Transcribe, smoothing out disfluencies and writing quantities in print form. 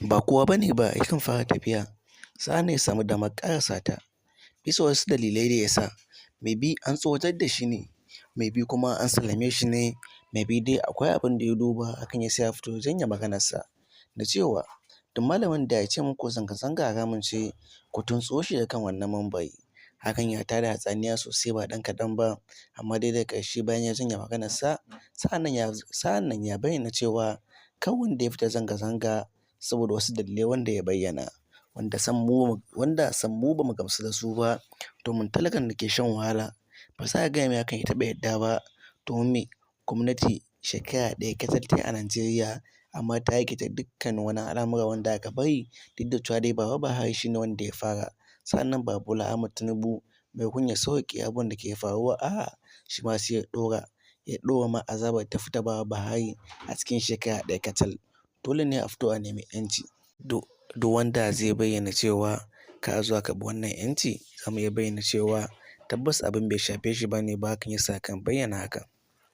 ba kowa bane ba yakan fara tafiya sa'an nan ya samu damar ƙarasa ta bisa wasu dalilai da ya sa. Maybe an tsoratar da shi ne, maybe kuma an sallame shi ne, maybe dai akwai abin da ya duba hakan ya sa ya fito ya janye maganarsa da cewa duk malamin da ya ce muku zanga-zanga haramun ce ku tuntso shi daga kan wannan mambari. Hakan ya tada hatsaniya sosai ba ɗan kaɗan ba, amma dai daga ƙarshe bayan ya janye maganarsa sa'an nan ya bayyana cewa kar wanda ya fita zanga-zanga saboda wasu dalilai wanda ya bayyana, wanda sam mu ba mu gamsu da su ba, domin talakan da ke shan wahala ba za ka gaya mai hakan ya taɓa yadda ba. Domin me? Gwamnati shekara ɗaya kacal ta yi a Najeriya amma ta rikita dukkanin wani al'amura wanda aka bari, duk da cewa dai Baba Buhari shi ne wanda ya fara. Sa'an nan Baba Bola Ahmad Tinubu maimakon ya sauwaƙe abubuwan da ke faruwa, a'a shi ma sai ya ɗora ma azabar ta fi ta Baba Buhari a cikin shekara ɗaya kacal. Dole ne a fito a nemi 'yanci. Duk wanda zai bayyana cewa kar a zo a karɓi wannan 'yanci, za mu iya bayyana cewa tabbas abin bai shafe shi ba ne ba, hakan ya sa kan bayyana haka.